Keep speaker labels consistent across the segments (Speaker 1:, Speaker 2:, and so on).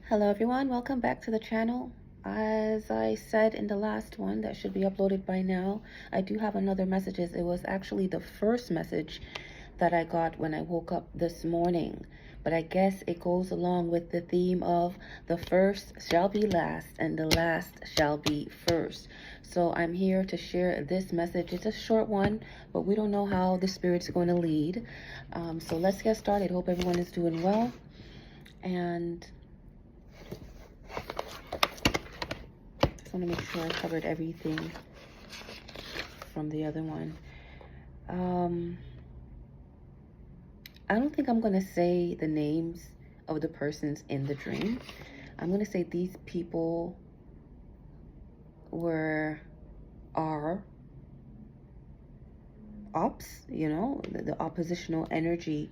Speaker 1: Hello everyone, welcome back to the channel. As I said in the last one that should be uploaded by now, I do have another messages. It was actually the first message that I got when I woke up this morning. But I guess it goes along with the theme of the first shall be last and the last shall be first. So I'm here to share this message. It's a short one, but we don't know how the Spirit's going to lead. So let's get started. Hope everyone is doing well. And just want to make sure I covered everything from the other one. I don't think I'm going to say the names of the persons in the dream. I'm going to say these people are ops, the oppositional energy,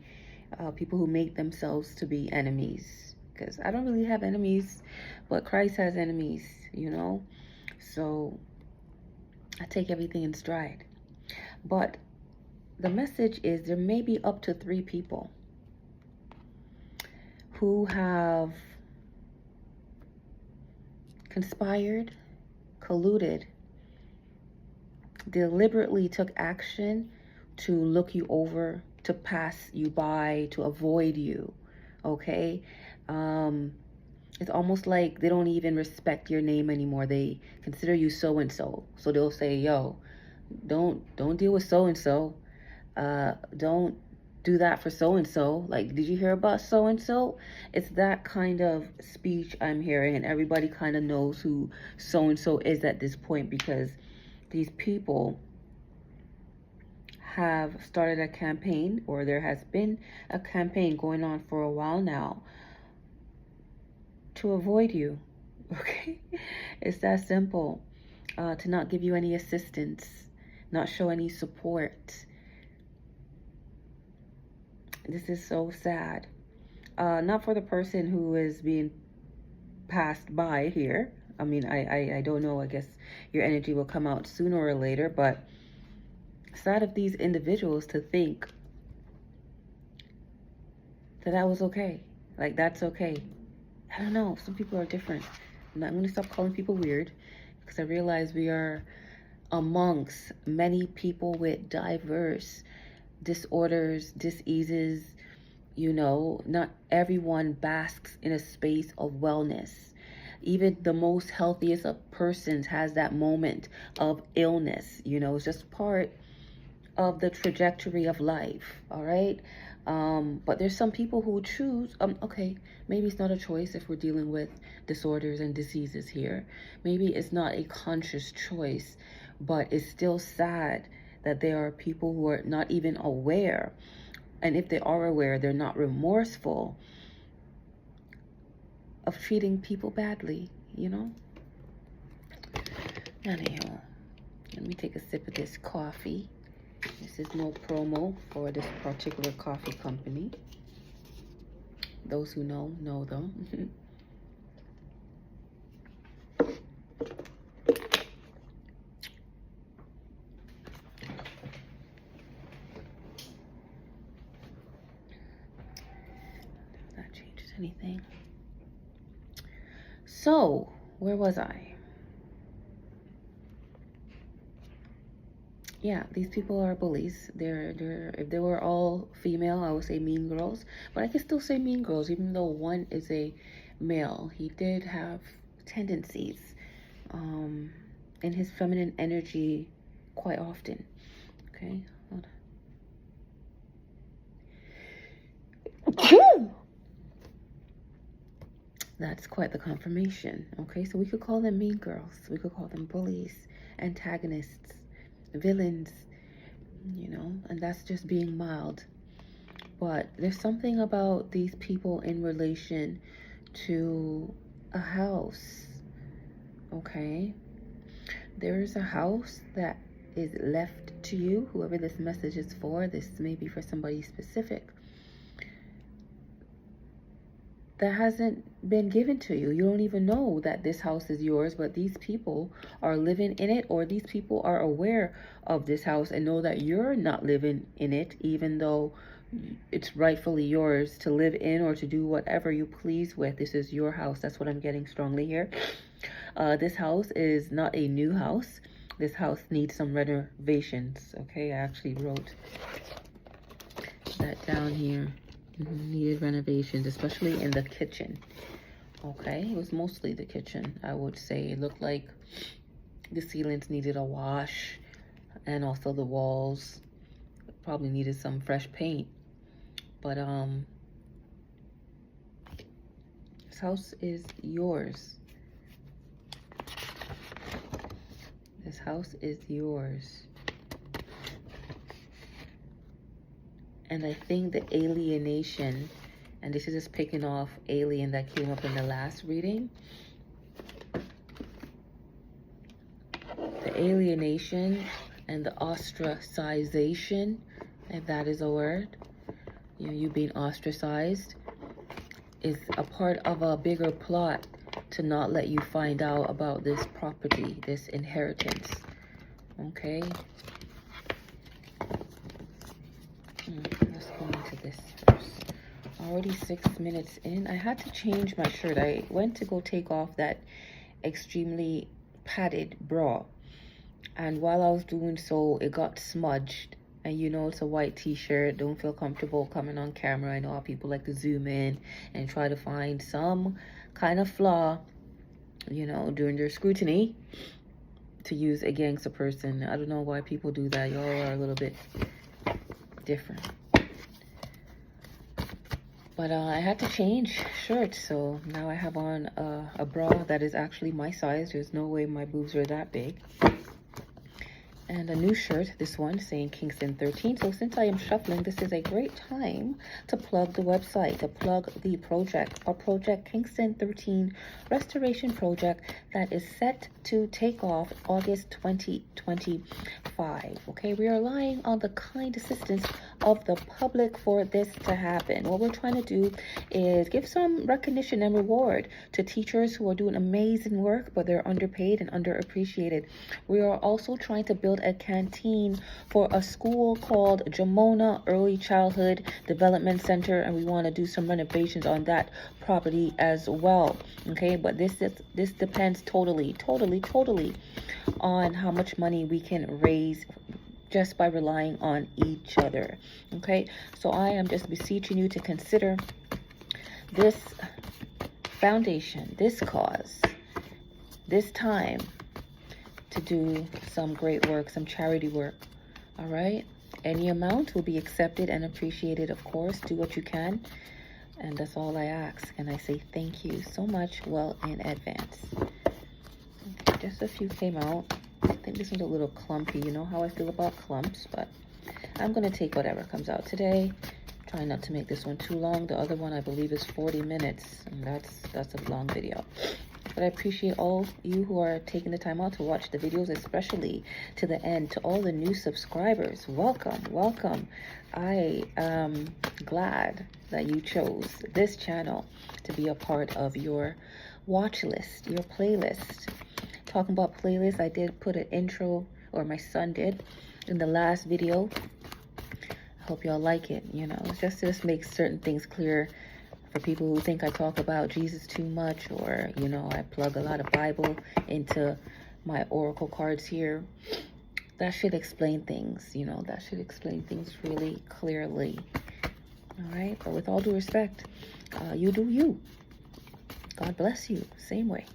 Speaker 1: people who make themselves to be enemies. Because I don't really have enemies, but Christ has enemies, So I take everything in stride. But the message is there may be up to 3 people who have conspired, colluded, deliberately took action to look you over, to pass you by, to avoid you, okay? It's almost like they don't even respect your name anymore. They consider you so-and-so. So they'll say, yo, don't deal with so-and-so. Don't do that for so-and-so. Like, did you hear about so-and-so? It's that kind of speech I'm hearing, and everybody kind of knows who so-and-so is at this point, because these people have started a campaign, or there has been a campaign going on for a while now, to avoid you, okay? It's that simple. To not give you any assistance, not show any support. This is so sad. Not for the person who is being passed by here. I mean, I don't know. I guess your energy will come out sooner or later, but sad of these individuals to think that was okay. Like, that's okay. I don't know. Some people are different. I'm not going to stop calling people weird, because I realize we are amongst many people with diverse disorders, diseases. Not everyone basks in a space of wellness. Even the most healthiest of persons has that moment of illness. It's just part of the trajectory of life, all right? But there's some people who choose, okay, maybe it's not a choice if we're dealing with disorders and diseases here. Maybe it's not a conscious choice, but it's still sad that there are people who are not even aware. And if they are aware, they're not remorseful of treating people badly, Anyhow, let me take a sip of this coffee. This is no promo for this particular coffee company. Those who know them. If that changes anything. So, where was I? Yeah, these people are bullies. They're if they were all female, I would say mean girls. But I can still say mean girls, even though one is a male. He did have tendencies in his feminine energy quite often. Okay, hold on. That's quite the confirmation. Okay, so we could call them mean girls. We could call them bullies, antagonists, villains, and that's just being mild. But there's something about these people in relation to a house, okay? There's a house that is left to you, whoever this message is for. This may be for somebody specific, that hasn't been given to you. You don't even know that this house is yours, but these people are living in it, or these people are aware of this house and know that you're not living in it, even though it's rightfully yours to live in or to do whatever you please with. This is your house. That's what I'm getting strongly here. This house is not a new house. This house needs some renovations. Okay, I actually wrote that down here. Needed renovations, especially in the kitchen. Okay, it was mostly the kitchen, I would say. It looked like the ceilings needed a wash, and also the walls probably needed some fresh paint. But this house is yours. This house is yours. And I think the alienation, and this is just picking off alien that came up in the last reading. The alienation and the ostracization, if that is a word, you being ostracized, is a part of a bigger plot to not let you find out about this property, this inheritance. Okay? Let's go into this first. Already 6 minutes in. I had to change my shirt. I went to go take off that extremely padded bra. And while I was doing so, it got smudged. And you know, it's a white t-shirt. Don't feel comfortable coming on camera. I know how people like to zoom in and try to find some kind of flaw, you know, during their scrutiny to use against a person. I don't know why people do that. Y'all are a little bit different. But I had to change shirts, so now I have on a bra that is actually my size. There's no way my boobs are that big. And a new shirt, this one, saying Kingston 13. So since I am shuffling, this is a great time to plug the website, to plug the project, our project Kingston 13 restoration project that is set to take off August 2025. Okay, we are relying on the kind assistance of the public for this to happen. What we're trying to do is give some recognition and reward to teachers who are doing amazing work, but they're underpaid and underappreciated. We are also trying to build a canteen for a school called Jamona Early Childhood Development Center, and we want to do some renovations on that property as well. Okay, but this depends totally on how much money we can raise just by relying on each other. Okay, so I am just beseeching you to consider this foundation, this cause, this time to do some great work, some charity work. All right, any amount will be accepted and appreciated, of course. Do what you can, and that's all I ask, and I say thank you so much, well, in advance. Okay, just a few came out. I think this one's a little clumpy. You know how I feel about clumps, but I'm gonna take whatever comes out today. Try not to make this one too long. The other one, I believe, is 40 minutes, and that's a long video. But I appreciate all you who are taking the time out to watch the videos, especially to the end. To all the new subscribers, welcome. I am glad that you chose this channel to be a part of your watch list, your playlist. Talking about playlists, I did put an intro, or my son did, in the last video. I hope y'all like it. You know, it's just makes certain things clear for people who think I talk about Jesus too much, or, you know, I plug a lot of Bible into my oracle cards here. That should explain things, you know, that should explain things really clearly. All right, but with all due respect, you do you. God bless you, same way.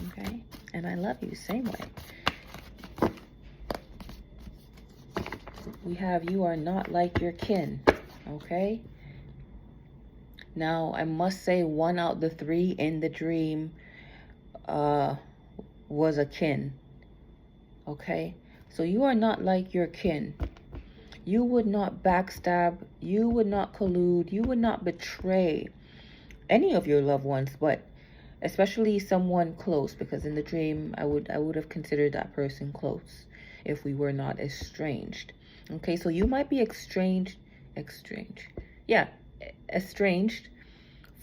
Speaker 1: Okay, and I love you, same way. We have, you are not like your kin. Okay, now I must say 1 out of the 3 in the dream was a kin. Okay, so you are not like your kin. You would not backstab, you would not collude, you would not betray any of your loved ones, but especially someone close, because in the dream I would have considered that person close if we were not estranged. Okay, so you might be estranged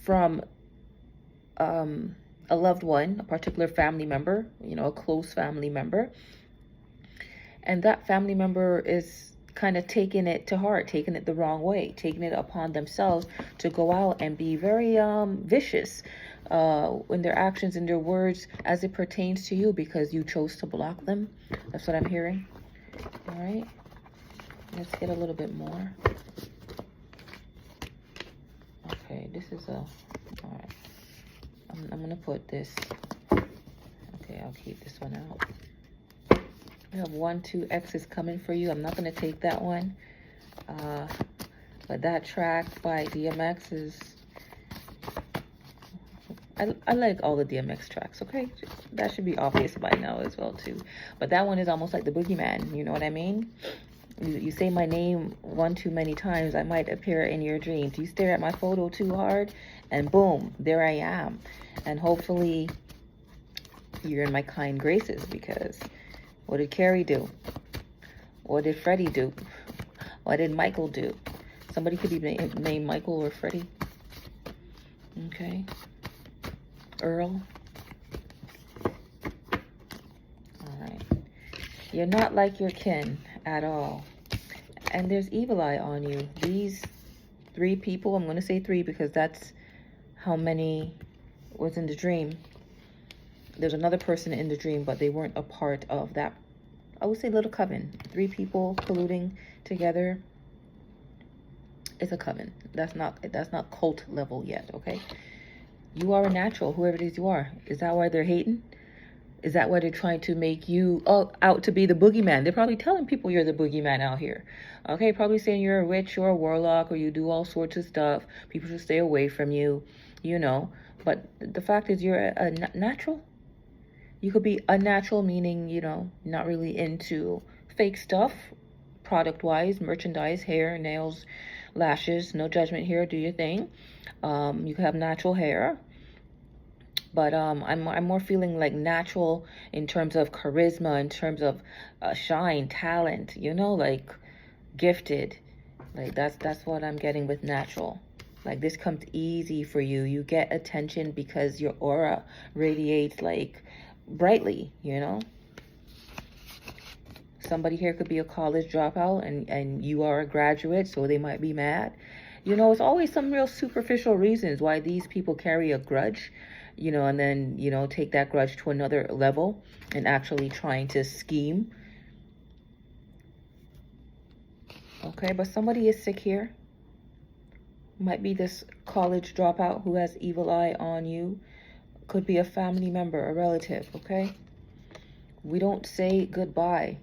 Speaker 1: from a loved one, a particular family member, you know, a close family member, and that family member is kind of taking it to heart, taking it the wrong way, taking it upon themselves to go out and be very vicious in their actions and their words as it pertains to you because you chose to block them. That's what I'm hearing. All right. Let's get a little bit more. Okay, this is all right. I'm going to put this. Okay, I'll keep this one out. I have 1, 2 X's coming for you. I'm not going to take that one. But that track by DMX is... I like all the DMX tracks, okay? That should be obvious by now as well, too. But that one is almost like the boogeyman, you know what I mean? You say my name one too many times, I might appear in your dreams. You stare at my photo too hard, and boom, there I am. And hopefully you're in my kind graces, because what did Carrie do? What did Freddie do? What did Michael do? Somebody could be named Michael or Freddie. Okay. Earl. All right. You're not like your kin at all. And there's evil eye on you. These 3 people, I'm going to say 3 because that's how many was in the dream. There's another person in the dream, but they weren't a part of that, I would say, little coven. 3 people colluding together is a coven. That's not cult level yet, okay? You are a natural, whoever it is you are. Is that why they're hating? Is that why they're trying to make you out to be the boogeyman? They're probably telling people you're the boogeyman out here. Okay, probably saying you're a witch or a warlock or you do all sorts of stuff. People should stay away from you, you know. But the fact is you're a natural. You could be unnatural, meaning, you know, not really into fake stuff, product-wise, merchandise, hair, nails, lashes. No judgment here. Do your thing. You could have natural hair. But I'm more feeling like natural in terms of charisma, in terms of shine, talent, you know, like gifted. Like that's what I'm getting with natural. Like this comes easy for you. You get attention because your aura radiates like brightly, you know. Somebody here could be a college dropout and you are a graduate, so they might be mad. You know, it's always some real superficial reasons why these people carry a grudge, you know, and then, you know, take that grudge to another level and actually trying to scheme. Okay, but somebody is sick here. Might be this college dropout who has evil eye on you. Could be a family member, a relative, okay? We don't say goodbye.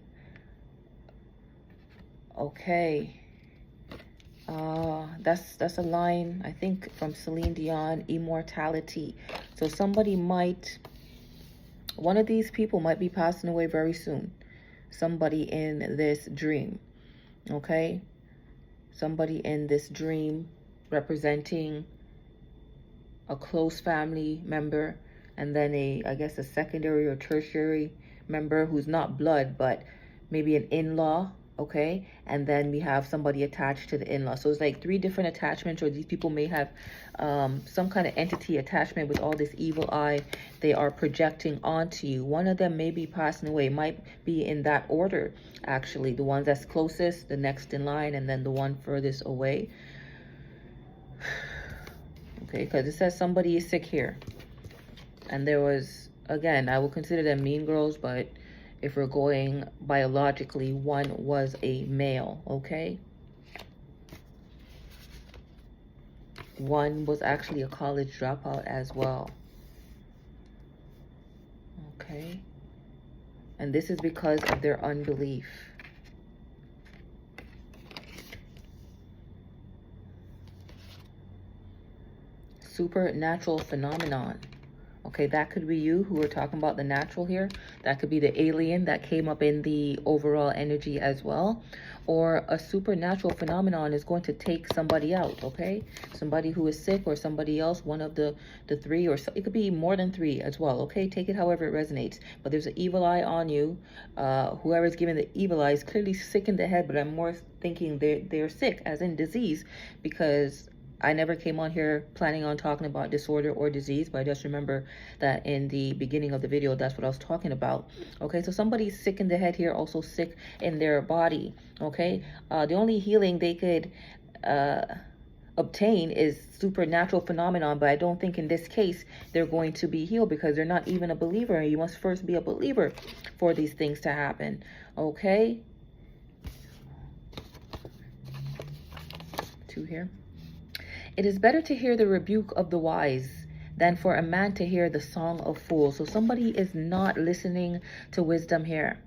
Speaker 1: Okay. That's a line, I think, from Celine Dion, Immortality. So somebody might, one of these people might be passing away very soon. Somebody in this dream, okay? Somebody in this dream representing a close family member, and then I guess a secondary or tertiary member who's not blood, but maybe an in-law, okay? And then we have somebody attached to the in-law. So it's like 3 different attachments, or these people may have some kind of entity attachment with all this evil eye they are projecting onto you. One of them may be passing away, might be in that order, actually. The one that's closest, the next in line, and then the one furthest away. Okay, because it says somebody is sick here. And there was, again, I will consider them mean girls, but if we're going biologically, one was a male, okay? One was actually a college dropout as well. Okay? And this is because of their unbelief. Supernatural phenomenon. Okay, that could be you who are talking about the natural here. That could be the alien that came up in the overall energy as well. Or a supernatural phenomenon is going to take somebody out, okay? Somebody who is sick or somebody else, one of the 3, or so, it could be more than 3 as well, okay? Take it however it resonates. But there's an evil eye on you. Whoever's giving the evil eye is clearly sick in the head, but I'm more thinking they're sick, as in disease, because I never came on here planning on talking about disorder or disease, but I just remember that in the beginning of the video, that's what I was talking about. Okay, so somebody's sick in the head here, also sick in their body. Okay, the only healing they could obtain is supernatural phenomenon, but I don't think in this case they're going to be healed because they're not even a believer. You must first be a believer for these things to happen. Okay, 2 here. It is better to hear the rebuke of the wise than for a man to hear the song of fools. So somebody is not listening to wisdom here.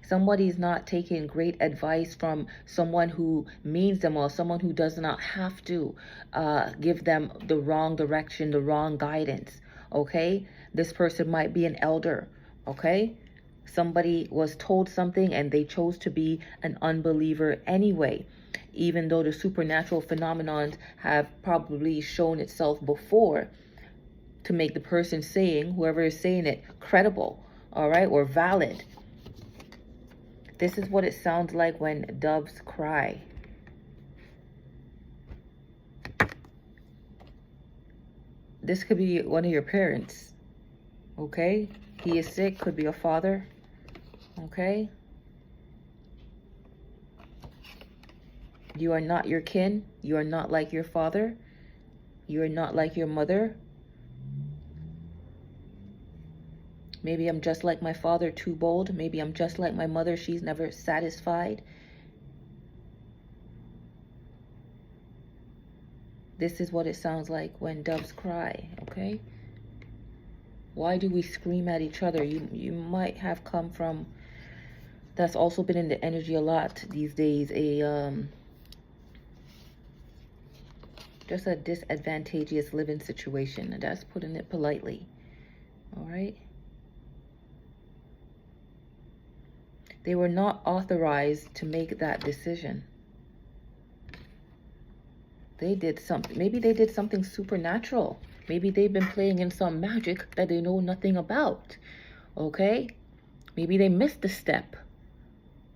Speaker 1: Somebody is not taking great advice from someone who means them well, someone who does not have to give them the wrong direction, the wrong guidance. Okay, this person might be an elder. Okay, somebody was told something and they chose to be an unbeliever anyway, even though the supernatural phenomenons have probably shown itself before to make the person saying, whoever is saying it, credible, all right, or valid. This is what it sounds like when doves cry. This could be one of your parents, okay? He is sick, could be a father, okay? You are not your kin. You are not like your father. You are not like your mother. Maybe I'm just like my father, too bold. Maybe I'm just like my mother. She's never satisfied. This is what it sounds like when doves cry, okay? Why do we scream at each other? You might have come from, that's also been in the energy a lot these days, just a disadvantageous living situation, and that's putting it politely. All right. They were not authorized to make that decision. They did something. Maybe they did something supernatural. Maybe they've been playing in some magic that they know nothing about. Okay. Maybe they missed a step.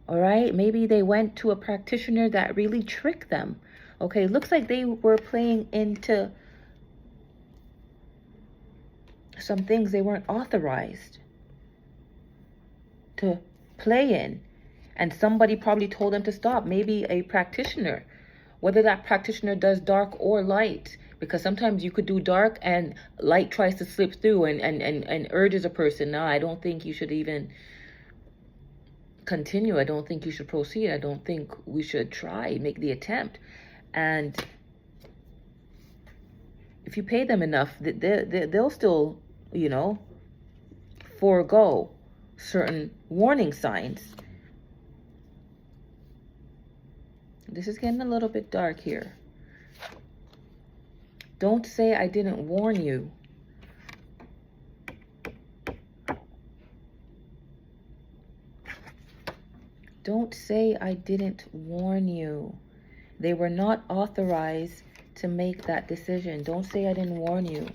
Speaker 1: All right. Maybe they went to a practitioner that really tricked them. Okay, looks like they were playing into some things they weren't authorized to play in. And somebody probably told them to stop. Maybe a practitioner, whether that practitioner does dark or light. Because sometimes you could do dark and light tries to slip through and urges a person, no, I don't think you should even continue. I don't think you should proceed. I don't think we should try, make the attempt. And if you pay them enough, they'll still, you know, forego certain warning signs. This is getting a little bit dark here. Don't say I didn't warn you. Don't say I didn't warn you. They were not authorized to make that decision. Don't say I didn't warn you.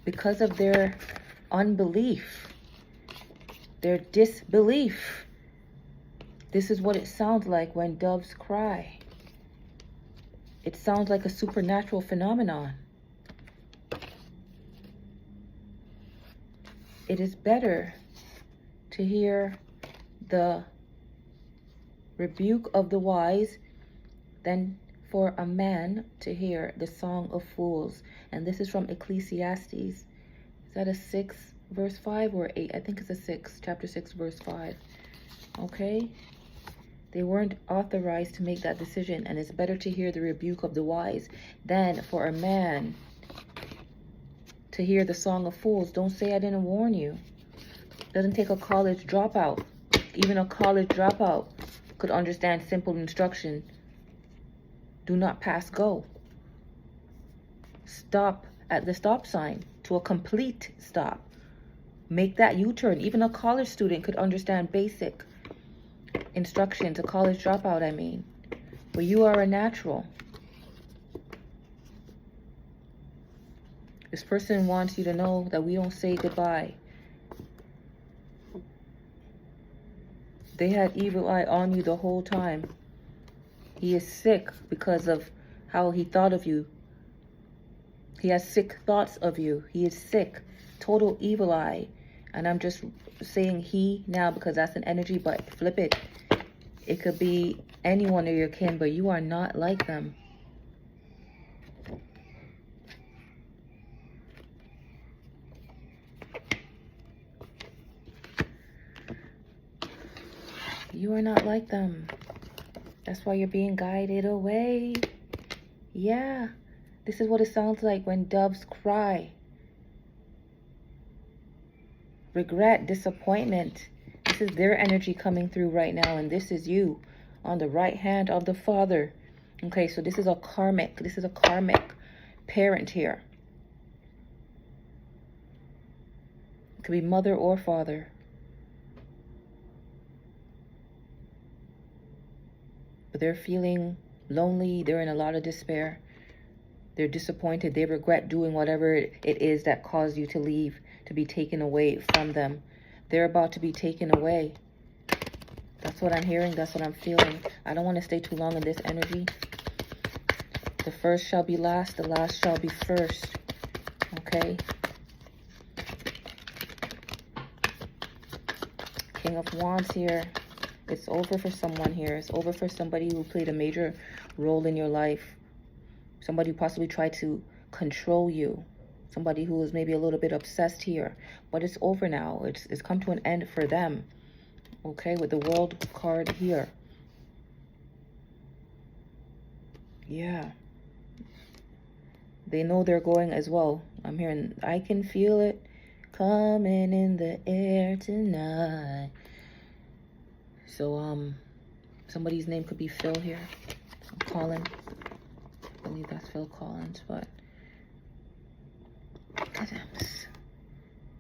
Speaker 1: Because of their unbelief, their disbelief. This is what it sounds like when doves cry. It sounds like a supernatural phenomenon. It is better to hear the rebuke of the wise than for a man to hear the song of fools. And this is from Ecclesiastes. Is that a 6 verse 5 or 8? I think it's a 6, chapter 6 verse 5. Okay, they weren't authorized to make that decision, and it's better to hear the rebuke of the wise than for a man to hear the song of fools. Don't say I didn't warn you. Doesn't take a college dropout. Even a college dropout could understand simple instruction. Do not pass go. Stop at the stop sign to a complete stop. Make that U-turn. Even a college student could understand basic instructions, a college dropout, I mean. But you are a natural. This person wants you to know that we don't say goodbye. They had evil eye on you the whole time. He is sick because of how he thought of you He has sick thoughts of you. He is sick. Total evil eye. And I'm just saying he now because that's an energy, but flip it. It could be anyone of your kin, but you are not like them. You are not like them. That's why you're being guided away. Yeah. This is what it sounds like when doves cry. Regret, disappointment. This is their energy coming through right now, and this is you on the right hand of the Father. Okay, so this is a karmic parent here. It could be mother or father. But they're feeling lonely. They're in a lot of despair. They're disappointed. They regret doing whatever it is that caused you to leave, to be taken away from them. They're about to be taken away. That's what I'm hearing. That's what I'm feeling. I don't want to stay too long in this energy. The first shall be last. The last shall be first. Okay. King of Wands here. It's over for someone here. It's over for somebody who played a major role in your life. Somebody who possibly tried to control you. Somebody who was maybe a little bit obsessed here. But it's over now. It's come to an end for them. Okay, with the World card here. Yeah. They know they're going as well. I'm hearing, I can feel it coming in the air tonight. So, somebody's name could be Phil here. I'm calling. I believe that's Phil Collins, but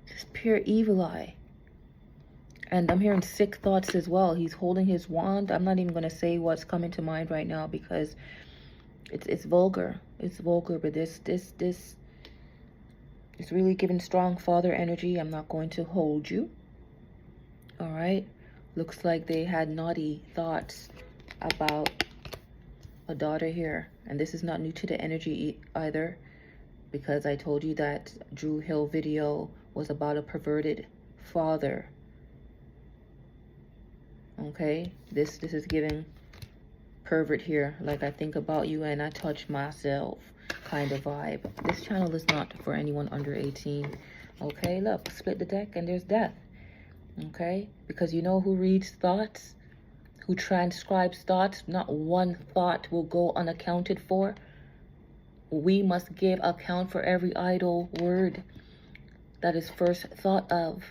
Speaker 1: just pure evil eye. And I'm hearing sick thoughts as well. He's holding his wand. I'm not even going to say what's coming to mind right now because it's vulgar. It's vulgar, but this it's really giving strong father energy. I'm not going to hold you. All right. Looks like they had naughty thoughts about a daughter here. And this is not new to the energy either, because I told you that Drew Hill video was about a perverted father. Okay, this is giving pervert here, like I think about you and I touch myself kind of vibe. This channel is not for anyone under 18. Okay, look, split the deck and there's death. Okay, because you know who reads thoughts, who transcribes thoughts? Not one thought will go unaccounted for. We must give account for every idle word that is first thought of.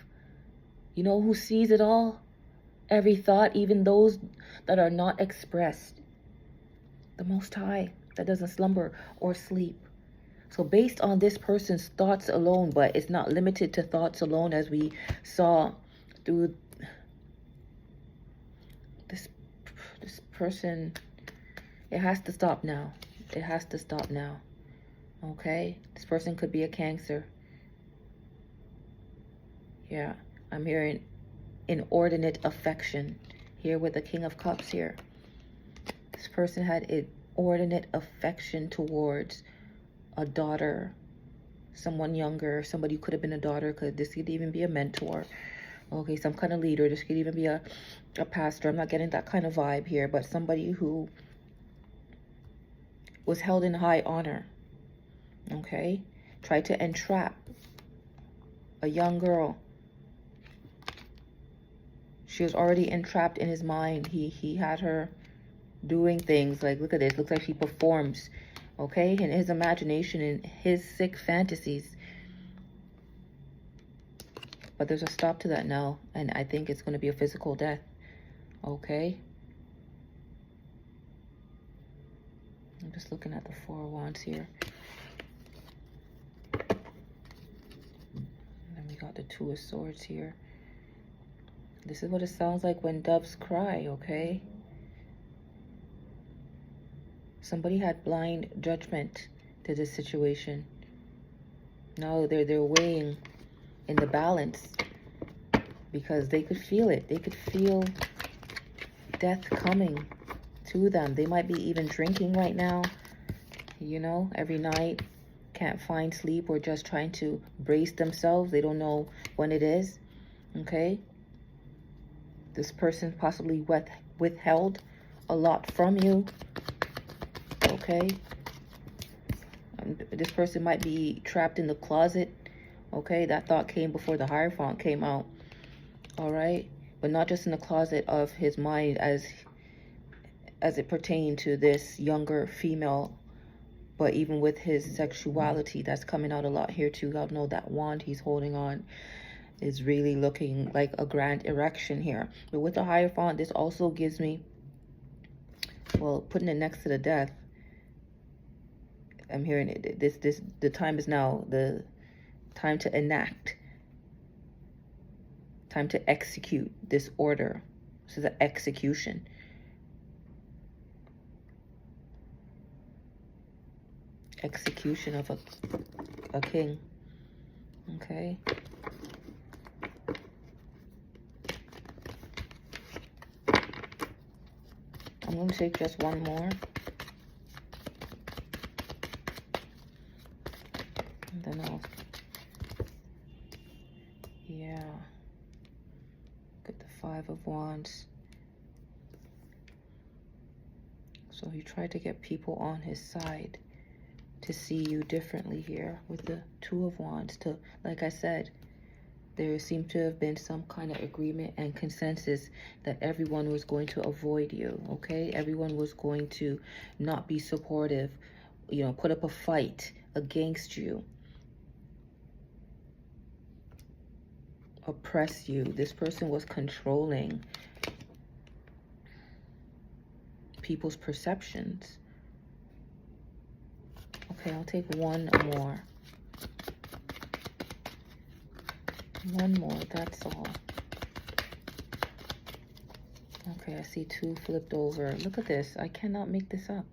Speaker 1: You know who sees it all? Every thought, even those that are not expressed. The Most High, that doesn't slumber or sleep. So based on this person's thoughts alone, but it's not limited to thoughts alone, as we saw through this person, it has to stop now. It has to stop now. Okay? This person could be a Cancer. Yeah, I'm hearing inordinate affection here with the King of Cups here. This person had inordinate affection towards a daughter, someone younger, somebody who could have been a daughter, because this could even be a mentor. Okay, some kind of leader. This could even be a pastor. I'm not getting that kind of vibe here, but somebody who was held in high honor. Okay, tried to entrap a young girl. She was already entrapped in his mind. He had her doing things like, look at this. Looks like she performs, okay, in his imagination, in his sick fantasies. But there's a stop to that now, and I think it's going to be a physical death, okay? I'm just looking at the Four of Wands here. And then we got the Two of Swords here. This is what it sounds like when doves cry, okay? Somebody had blind judgment to this situation. No, they're weighing in the balance because they could feel it. They could feel death coming to them. They might be even drinking right now, you know, every night, can't find sleep or just trying to brace themselves. They don't know when it is. Okay. This person possibly withheld a lot from you. Okay. This person might be trapped in the closet. Okay. That thought came before the Hierophant came out. All right. But not just in the closet of his mind as it pertained to this younger female, but even with his sexuality, that's coming out a lot here too. Y'all know that wand he's holding on is really looking like a grand erection here. But with the Hierophant, this also gives me, well, putting it next to the death. I'm hearing it. The time is now. The time to enact. Time to execute this order. This is an execution. Execution of a king. Okay. I'm going to take just one more. And then I'll... Yeah. Get the Five of Wands. So he tried to get people on his side to see you differently here with the Two of Wands. To, like I said, there seemed to have been some kind of agreement and consensus that everyone was going to avoid you, okay? Everyone was going to not be supportive, you know, put up a fight against you, oppress you. This person was controlling people's perceptions. Okay, I'll take one more. One more, that's all. Okay, I see two flipped over. Look at this. I cannot make this up.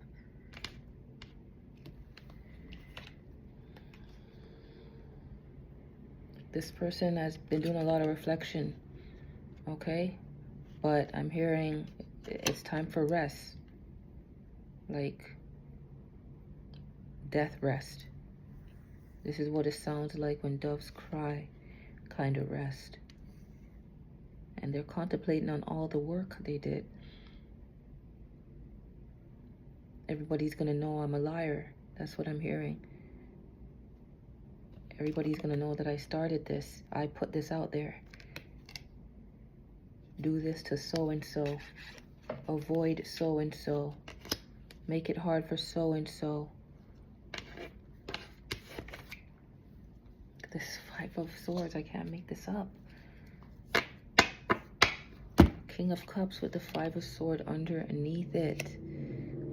Speaker 1: This person has been doing a lot of reflection, okay? But I'm hearing it's time for rest. Like death rest. This is what it sounds like when doves cry. Kind of rest. And they're contemplating on all the work they did. Everybody's gonna know I'm a liar. That's what I'm hearing. Everybody's gonna know that I started this. I put this out there. Do this to so-and-so. Avoid so-and-so. Make it hard for so-and-so. This Five of Swords, I can't make this up. King of Cups with the Five of Swords underneath it.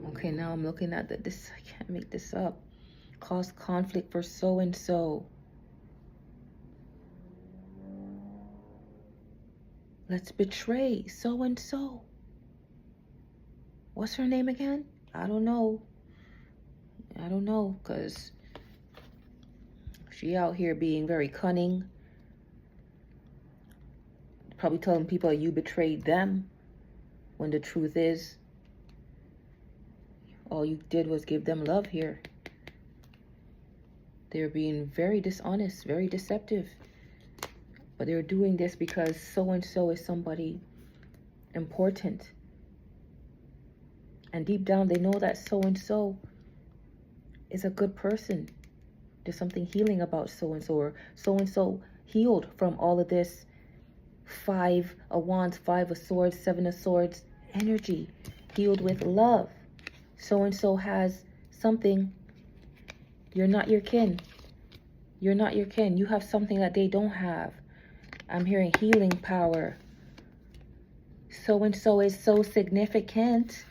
Speaker 1: Okay, now I'm looking at this. I can't make this up. Cause conflict for so-and-so. Let's betray so-and-so. What's her name again? I don't know. I don't know, because she out here being very cunning. Probably telling people you betrayed them, when the truth is, all you did was give them love here. They're being very dishonest, very deceptive. But they're doing this because so-and-so is somebody important. And deep down, they know that so-and-so is a good person. There's something healing about so-and-so, or so-and-so healed from all of this Five of Wands, Five of Swords, Seven of Swords energy. Healed with love. So-and-so has something. You're not your kin. You're not your kin. You have something that they don't have. I'm hearing healing power. So-and-so is so significant.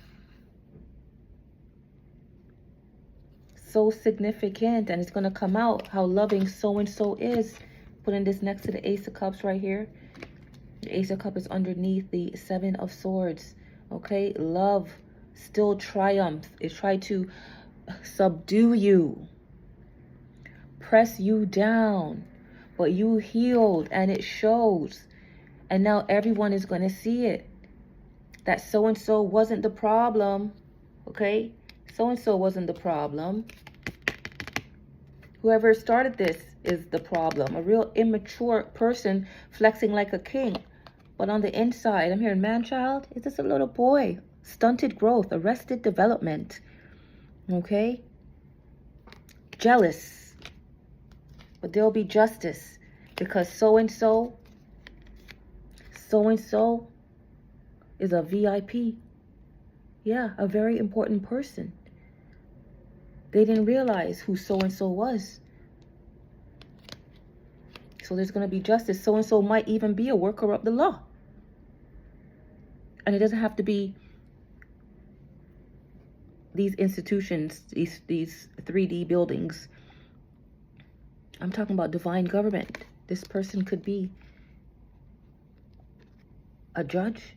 Speaker 1: So significant, and it's going to come out how loving so-and-so is. Putting this next to the Ace of Cups right here. The Ace of Cups is underneath the Seven of Swords. Okay, love still triumphs. It tried to subdue you, press you down, but you healed, and it shows. And now everyone is going to see it, that so-and-so wasn't the problem. Okay, so-and-so wasn't the problem. Whoever started this is the problem. A real immature person flexing like a king. But on the inside, I'm hearing man-child. It's just a little boy. Stunted growth, arrested development. Okay? Jealous. But there'll be justice. Because so-and-so is a VIP. Yeah, a very important person. They didn't realize who so-and-so was. So there's going to be justice. So-and-so might even be a worker of the law. And it doesn't have to be these institutions, these 3D buildings. I'm talking about divine government. This person could be a judge.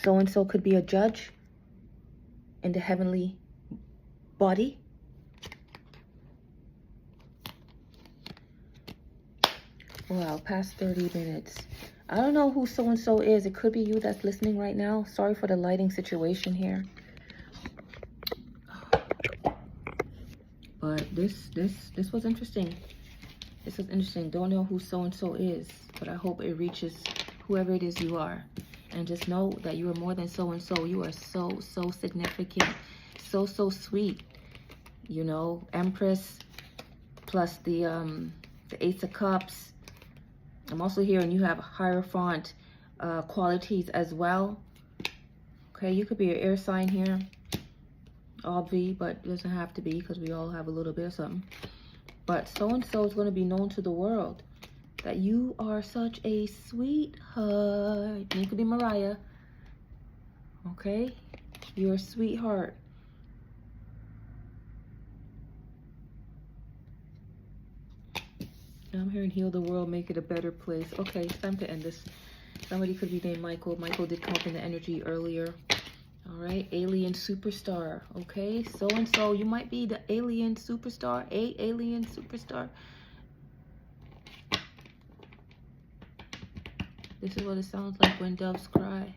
Speaker 1: So-and-so could be a judge in the heavenly body. Wow, past 30 minutes. I don't know who so-and-so is. It could be you that's listening right now. Sorry for the lighting situation here. But this was interesting. This was interesting. Don't know who so-and-so is, but I hope it reaches whoever it is you are. And just know that you are more than so-and-so. You are so significant. So sweet. You know, Empress plus the Ace of Cups. I'm also hearing you have Hierophant qualities as well. Okay, you could be an air sign here. Obvi, but it doesn't have to be because we all have a little bit of something. But so-and-so is going to be known to the world that you are such a sweetheart. You could be Mariah. Okay? You're a sweetheart. I'm hearing heal the world, make it a better place. Okay, it's time to end this. Somebody could be named Michael. Michael did come up in the energy earlier. All right, alien superstar. Okay, so-and-so, you might be the alien superstar, alien superstar. This is what it sounds like when doves cry.